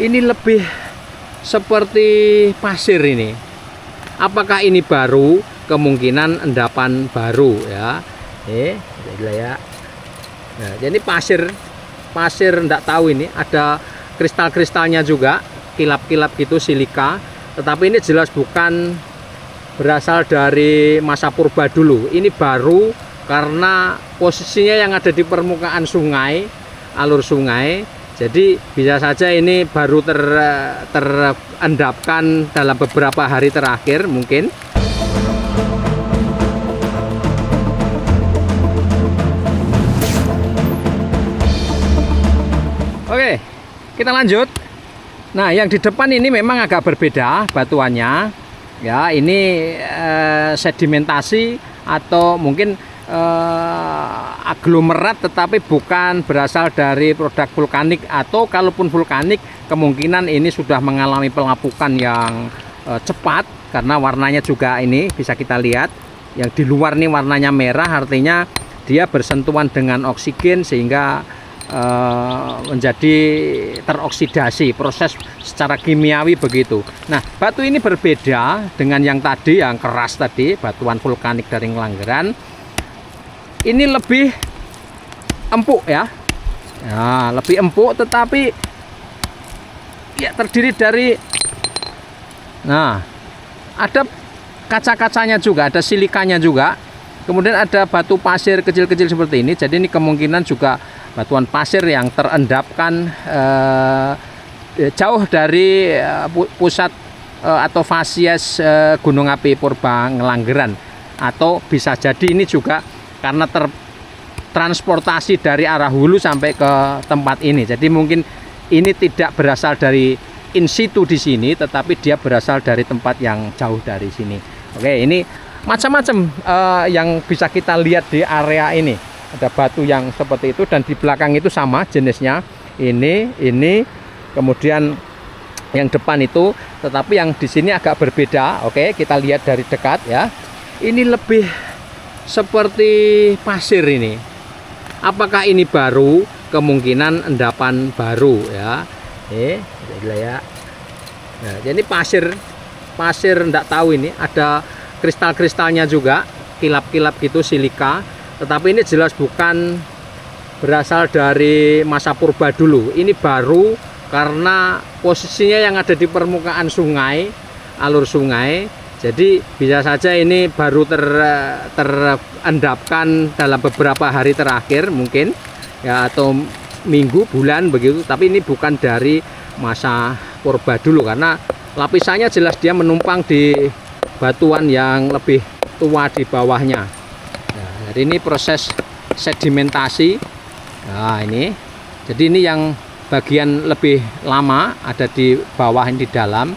Ini lebih seperti pasir ini. Apakah ini baru? Kemungkinan endapan baru ya. Ya. Nah, jadi pasir enggak tahu ini ada kristal-kristalnya juga, kilap-kilap gitu, silika. Tetapi ini jelas bukan berasal dari masa purba dulu. Ini baru karena posisinya yang ada di permukaan sungai, alur sungai. Jadi bisa saja ini baru terendapkan dalam beberapa hari terakhir mungkin. Oke, kita lanjut. Nah, yang di depan ini memang agak berbeda batuannya. Ya, ini sedimentasi atau mungkin aglomerat, tetapi bukan berasal dari produk vulkanik, atau kalaupun vulkanik kemungkinan ini sudah mengalami pelapukan yang cepat karena warnanya juga ini bisa kita lihat yang di luar nih warnanya merah, artinya dia bersentuhan dengan oksigen sehingga menjadi teroksidasi, proses secara kimiawi begitu. Nah, batu ini berbeda dengan yang tadi, yang keras tadi, batuan vulkanik dari Ngelanggeran. Ini lebih empuk ya. Nah, lebih empuk, tetapi ya terdiri dari, nah, ada kaca-kacanya juga, ada silikanya juga. Kemudian ada batu pasir kecil-kecil seperti ini. Jadi ini kemungkinan juga batuan pasir yang terendapkan jauh dari pusat atau fasies gunung api purba Ngelanggeran. Atau bisa jadi ini juga karena transportasi dari arah hulu sampai ke tempat ini. Jadi mungkin ini tidak berasal dari in situ di sini, tetapi dia berasal dari tempat yang jauh dari sini. Oke, ini macam-macam yang bisa kita lihat di area ini. Ada batu yang seperti itu, dan di belakang itu sama jenisnya. Ini, kemudian yang depan itu, tetapi yang di sini agak berbeda. Oke, kita lihat dari dekat ya. Ini lebih seperti pasir ini. Apakah ini baru? Kemungkinan endapan baru ya. Ya. Nah, jadi pasir enggak tahu ini, ada kristal-kristalnya juga, kilap-kilap gitu, silika. Tetapi ini jelas bukan berasal dari masa purba dulu. Ini baru karena posisinya yang ada di permukaan sungai, alur sungai. Jadi bisa saja ini baru terendapkan dalam beberapa hari terakhir mungkin ya, atau minggu, bulan begitu. Tapi ini bukan dari masa purba dulu karena lapisannya jelas dia menumpang di batuan yang lebih tua di bawahnya. Nah, jadi ini proses sedimentasi. Nah, ini. Jadi ini yang bagian lebih lama ada di bawah, ini di dalam.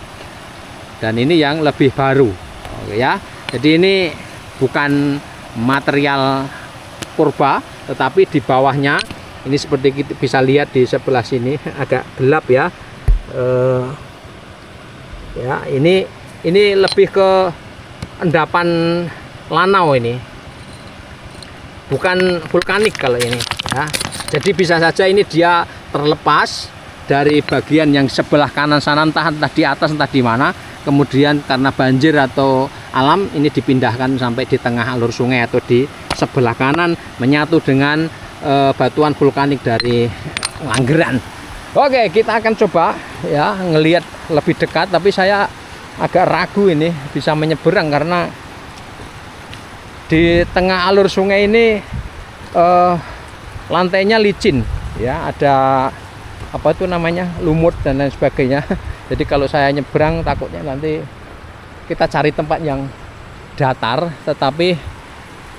Dan ini yang lebih baru. Oke ya. Jadi ini bukan material purba, tetapi di bawahnya ini seperti kita bisa lihat di sebelah sini agak gelap ya. Ya, ini lebih ke endapan lanau ini. Bukan vulkanik kalau ini ya. Jadi bisa saja ini dia terlepas dari bagian yang sebelah kanan sana, entah di atas entah di mana. Kemudian karena banjir atau alam ini dipindahkan sampai di tengah alur sungai atau di sebelah kanan menyatu dengan batuan vulkanik dari Ngelanggeran. Oke, kita akan coba ya ngelihat lebih dekat, tapi saya agak ragu ini bisa menyeberang karena di tengah alur sungai ini lantainya licin ya, ada apa itu namanya, lumut dan lain sebagainya. Jadi kalau saya nyebrang takutnya nanti kita cari tempat yang datar, tetapi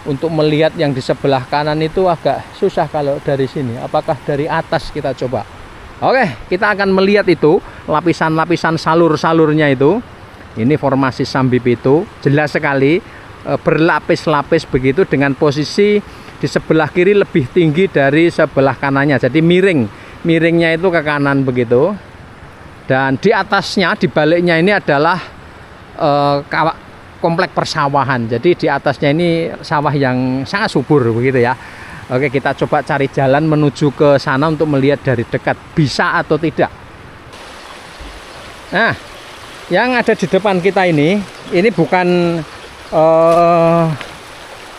untuk melihat yang di sebelah kanan itu agak susah kalau dari sini. Apakah dari atas kita coba? Oke, kita akan melihat itu lapisan-lapisan salur-salurnya itu. Ini formasi Sambip itu jelas sekali berlapis-lapis begitu, dengan posisi di sebelah kiri lebih tinggi dari sebelah kanannya. Jadi miringnya itu ke kanan begitu. Dan di atasnya, di baliknya ini adalah komplek persawahan. Jadi di atasnya ini sawah yang sangat subur begitu ya. Oke, kita coba cari jalan menuju ke sana untuk melihat dari dekat bisa atau tidak. Nah, yang ada di depan kita ini bukan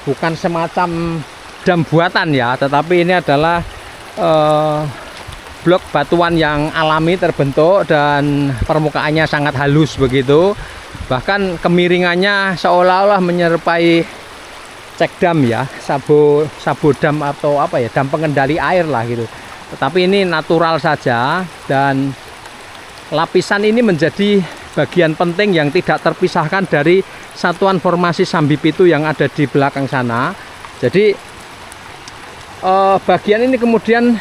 bukan semacam dam buatan ya, tetapi ini adalah blok batuan yang alami terbentuk dan permukaannya sangat halus begitu. Bahkan kemiringannya seolah-olah menyerupai cek dam ya, sabo dam atau apa ya, dam pengendali air lah gitu. Tetapi ini natural saja, dan lapisan ini menjadi bagian penting yang tidak terpisahkan dari satuan formasi Sambipitu yang ada di belakang sana. Jadi bagian ini kemudian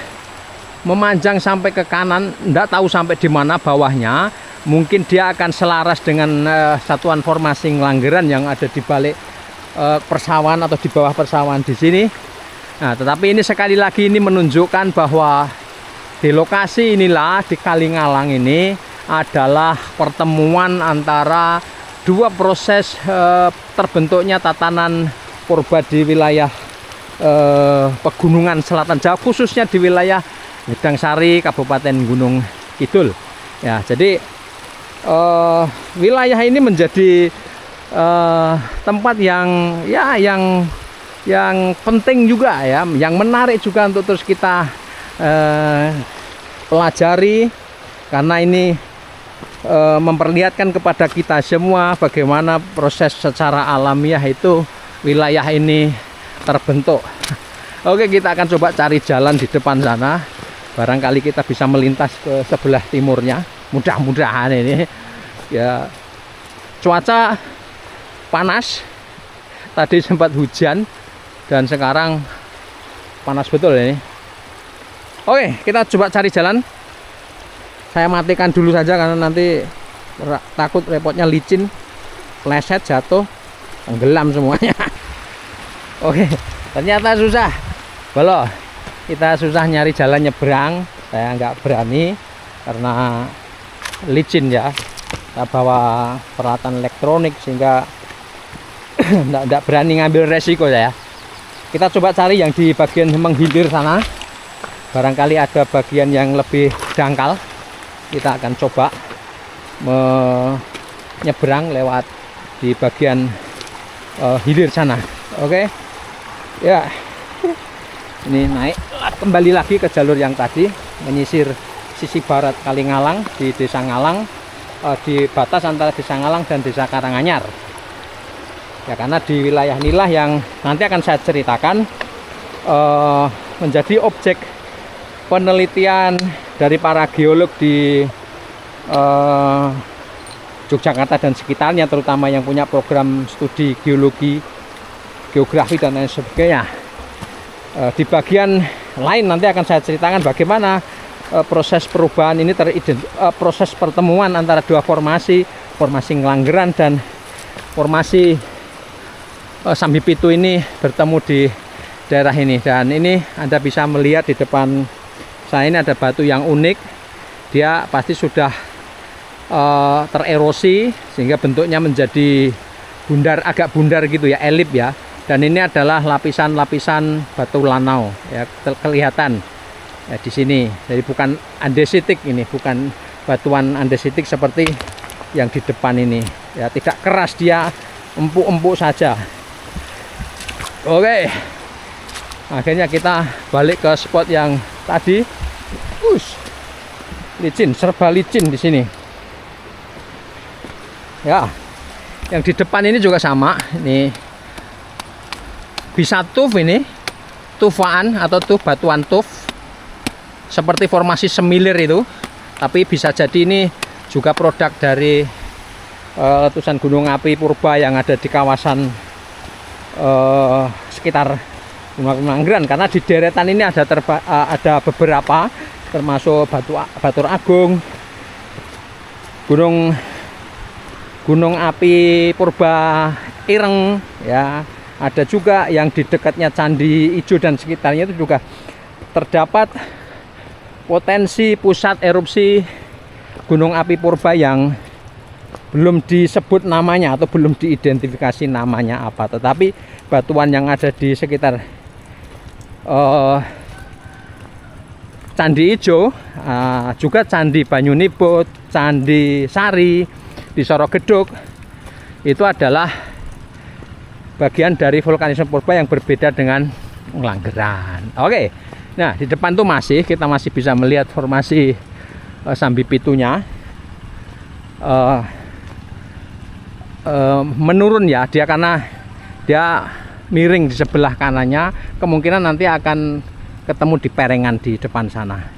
memanjang sampai ke kanan, tidak tahu sampai di mana bawahnya. Mungkin dia akan selaras dengan satuan formasi Ngelanggeran yang ada di balik persawahan atau di bawah persawahan di sini. Nah, tetapi ini sekali lagi ini menunjukkan bahwa di lokasi inilah, di Kalingalang ini adalah pertemuan antara dua proses terbentuknya tatanan purba di wilayah pegunungan selatan Jawa, khususnya di wilayah Medangsari, Kabupaten Gunung Kidul. Ya, jadi wilayah ini menjadi tempat yang ya yang penting juga ya, yang menarik juga untuk terus kita pelajari, karena ini memperlihatkan kepada kita semua bagaimana proses secara alamiah itu wilayah ini terbentuk. Oke, kita akan coba cari jalan di depan sana, barangkali kita bisa melintas ke sebelah timurnya, mudah-mudahan. Ini ya, cuaca panas, tadi sempat hujan dan sekarang panas betul ini. Oke, kita coba cari jalan. Saya matikan dulu saja karena nanti takut repotnya licin, pleset, jatuh, tenggelam semuanya. Oke, ternyata susah. Belum, kita susah nyari jalan nyebrang. Saya nggak berani karena licin ya. Kita bawa peralatan elektronik sehingga nggak berani ngambil resiko saya. Kita coba cari yang di bagian menghilir sana. Barangkali ada bagian yang lebih dangkal. Kita akan coba menyeberang lewat di bagian hilir sana. Oke. Ya. Ini naik kembali lagi ke jalur yang tadi, menyisir sisi barat Kalingalang di Desa Ngalang, di batas antara Desa Ngalang dan Desa Karanganyar. Ya, karena di wilayah inilah yang nanti akan saya ceritakan menjadi objek penelitian dari para geolog di Yogyakarta dan sekitarnya, terutama yang punya program studi geologi, geografi dan lain sebagainya. Di bagian lain nanti akan saya ceritakan bagaimana proses perubahan ini proses pertemuan antara dua formasi Ngelanggeran dan formasi Sambipitu ini bertemu di daerah ini. Dan ini Anda bisa melihat di depan saya ini ada batu yang unik. Dia pasti sudah tererosi sehingga bentuknya menjadi bundar, agak bundar gitu ya, elip ya. Dan ini adalah lapisan-lapisan batu lanau ya, kelihatan ya di sini. Jadi bukan andesitik, ini bukan batuan andesitik seperti yang di depan ini ya, tidak keras, dia empuk-empuk saja. Oke, akhirnya kita balik ke spot yang tadi. Licin, serba licin di sini. Ya, yang di depan ini juga sama. Ini bisa tuf, ini tufaan atau tuf, batuan tuf seperti formasi semilir itu, tapi bisa jadi ini juga produk dari letusan gunung api purba yang ada di kawasan sekitar Gunung Ngelanggeran, karena di deretan ini ada beberapa, termasuk Batur Agung, gunung api purba Ireng ya. Ada juga yang di dekatnya Candi Ijo dan sekitarnya itu juga terdapat potensi pusat erupsi gunung api purba yang belum disebut namanya atau belum diidentifikasi namanya apa, tetapi batuan yang ada di sekitar Candi Ijo, juga Candi Banyunibut, Candi Sari di Sorogeduk itu adalah bagian dari vulkanisme purba yang berbeda dengan Ngelanggeran. Oke, nah di depan tuh kita masih bisa melihat formasi Sambi Pitunya. Menurun ya dia, karena dia miring di sebelah kanannya, kemungkinan nanti akan ketemu di perengan di depan sana.